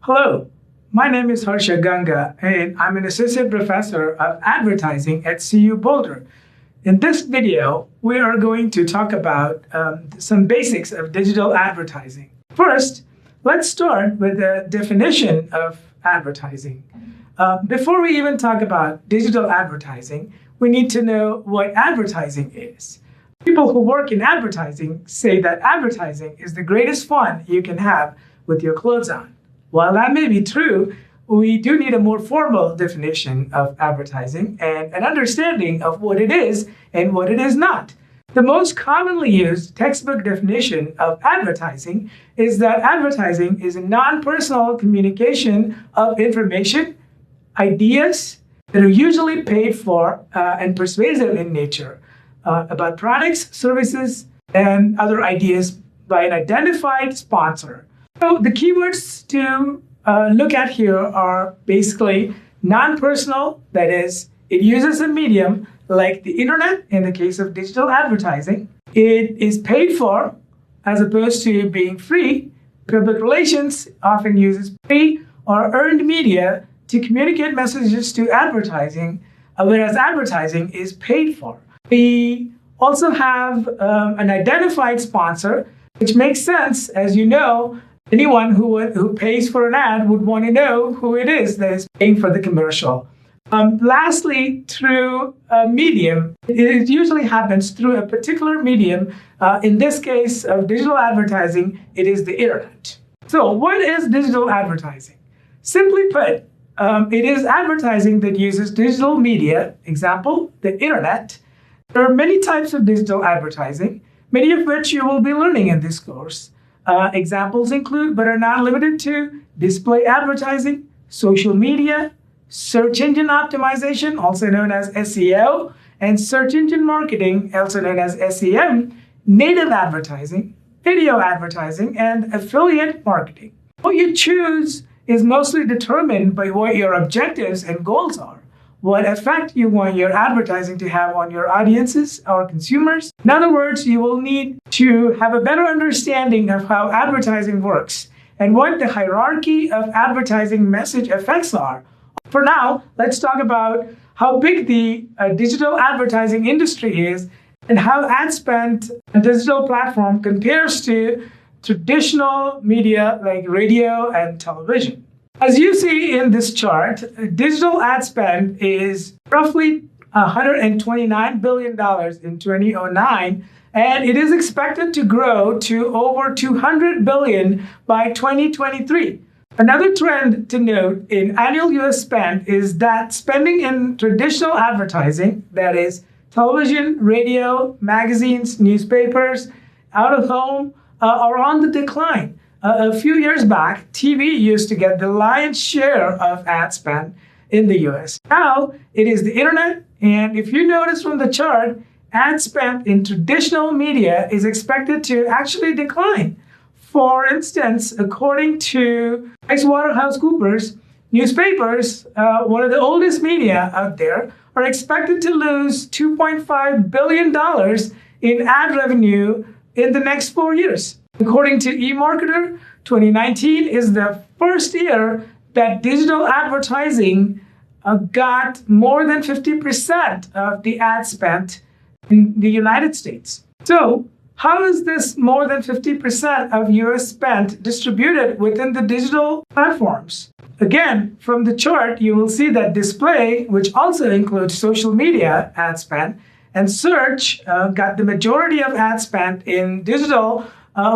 Hello, my name is Harsha Ganga, and I'm an associate professor of advertising at CU Boulder. In this video, we are going to talk about some basics of digital advertising. First, let's start with the definition of advertising. Before we even talk about digital advertising, we need to know what advertising is. People who work in advertising say that advertising is the greatest fun you can have with your clothes on. While that may be true, we do need a more formal definition of advertising and an understanding of what it is and what it is not. The most commonly used textbook definition of advertising is that advertising is a non-personal communication of information, ideas that are usually paid for and persuasive in nature about products, services, and other ideas by an identified sponsor. So the keywords to look at here are basically non-personal, that is, it uses a medium like the internet in the case of digital advertising. It is paid for as opposed to being free. Public relations often uses free or earned media to communicate messages to advertising, whereas advertising is paid for. We also have an identified sponsor, which makes sense. As you know, anyone who pays for an ad would want to know who it is that is paying for the commercial. Lastly, through a medium, it usually happens through a particular medium. In this case of digital advertising, it is the internet. So what is digital advertising? Simply put, it is advertising that uses digital media, example, the internet. There are many types of digital advertising, many of which you will be learning in this course. Examples include, but are not limited to, display advertising, social media, search engine optimization, also known as SEO, and search engine marketing, also known as SEM, native advertising, video advertising, and affiliate marketing. What you choose is mostly determined by what your objectives and goals are, what effect you want your advertising to have on your audiences or consumers. In other words, you will need to have a better understanding of how advertising works and what the hierarchy of advertising message effects are. For now, let's talk about how big the digital advertising industry is and how ad spend on digital platform compares to traditional media like radio and television. As you see in this chart, digital ad spend is roughly $129 billion in 2009, and it is expected to grow to over $200 billion by 2023. Another trend to note in annual US spend is that spending in traditional advertising, that is television, radio, magazines, newspapers, out of home, are on the decline. A few years back, TV used to get the lion's share of ad spend in the US. Now, it is the internet, and if you notice from the chart, ad spend in traditional media is expected to actually decline. For instance, according to PricewaterhouseCoopers, newspapers, one of the oldest media out there, are expected to lose $2.5 billion in ad revenue in the next 4 years. According to eMarketer, 2019 is the first year that digital advertising got more than 50% of the ad spent in the United States. So, how is this more than 50% of US spend distributed within the digital platforms? Again, from the chart, you will see that display, which also includes social media ad spend, and search got the majority of ad spend in digital,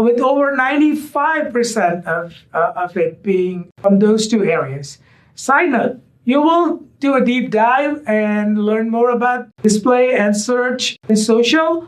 with over 95% of it being from those two areas. Side note, you will do a deep dive and learn more about display and search and social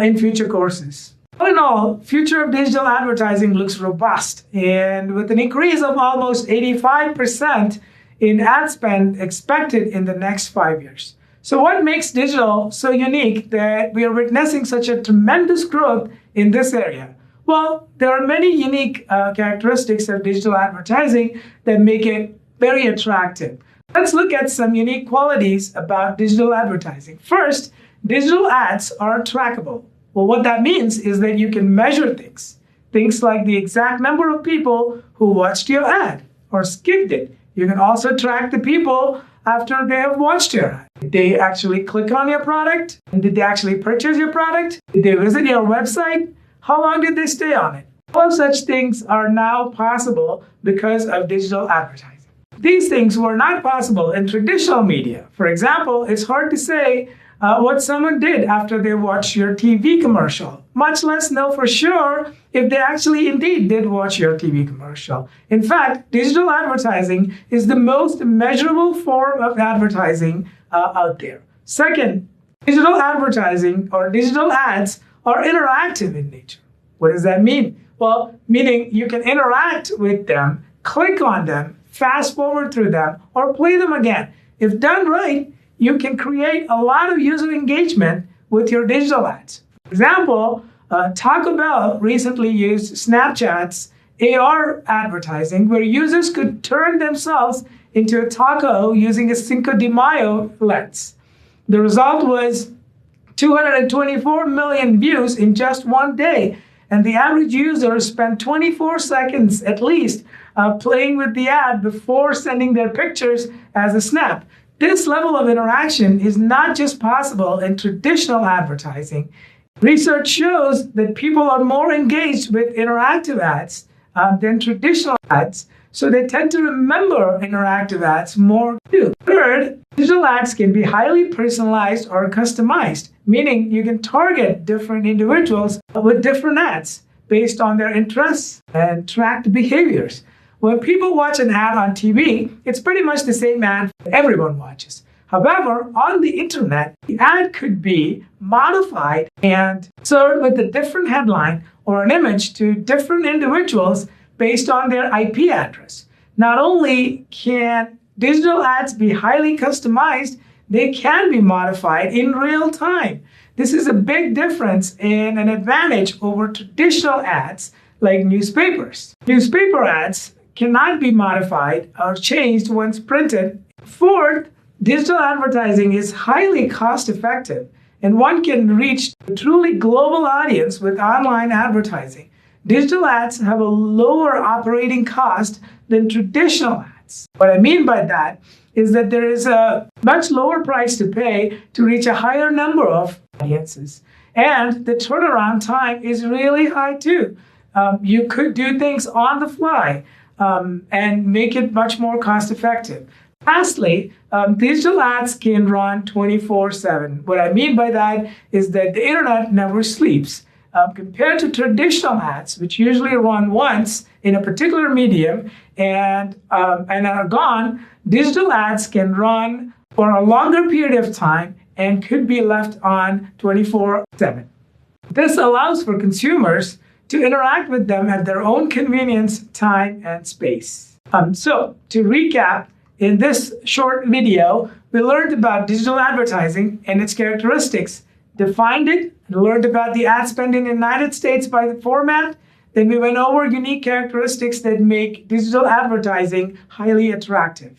in future courses. All in all, future of digital advertising looks robust, and with an increase of almost 85% in ad spend expected in the next 5 years. So what makes digital so unique that we are witnessing such a tremendous growth in this area? Well, there are many unique characteristics of digital advertising that make it very attractive. Let's look at some unique qualities about digital advertising. First, digital ads are trackable. Well, what that means is that you can measure things like the exact number of people who watched your ad, or skipped it. You can also track the people after they have watched your ad. Did they actually click on your product? And did they actually purchase your product? Did they visit your website? How long did they stay on it? All such things are now possible because of digital advertising. These things were not possible in traditional media. For example, it's hard to say what someone did after they watched your TV commercial, much less know for sure if they actually indeed did watch your TV commercial. In fact, digital advertising is the most measurable form of advertising out there. Second, digital advertising or digital ads are interactive in nature. What does that mean? Well, meaning you can interact with them, click on them, fast forward through them, or play them again. If done right, you can create a lot of user engagement with your digital ads. For example, Taco Bell recently used Snapchat's AR advertising, where users could turn themselves into a taco using a Cinco de Mayo lens. The result was 224 million views in just one day, and the average user spent 24 seconds at least playing with the ad before sending their pictures as a snap. This level of interaction is not just possible in traditional advertising. Research shows that people are more engaged with interactive ads than traditional ads, so they tend to remember interactive ads more too. Third, digital ads can be highly personalized or customized, meaning you can target different individuals with different ads based on their interests and tracked behaviors. When people watch an ad on TV, it's pretty much the same ad everyone watches. However, on the internet, the ad could be modified and served with a different headline or an image to different individuals based on their IP address. Not only can digital ads be highly customized, they can be modified in real time. This is a big difference and an advantage over traditional ads like newspapers. Newspaper ads cannot be modified or changed once printed. Fourth, digital advertising is highly cost-effective, and one can reach a truly global audience with online advertising. Digital ads have a lower operating cost than traditional ads. What I mean by that is that there is a much lower price to pay to reach a higher number of audiences. And the turnaround time is really high too. You could do things on the fly and make it much more cost effective. Lastly, digital ads can run 24/7. What I mean by that is that the internet never sleeps. Compared to traditional ads, which usually run once in a particular medium and are gone, digital ads can run for a longer period of time and could be left on 24/7. This allows for consumers to interact with them at their own convenience, time, and space. So, to recap, in this short video, we learned about digital advertising and its characteristics, defined it, and learned about the ad spend in the United States by the format. Then we went over unique characteristics that make digital advertising highly attractive.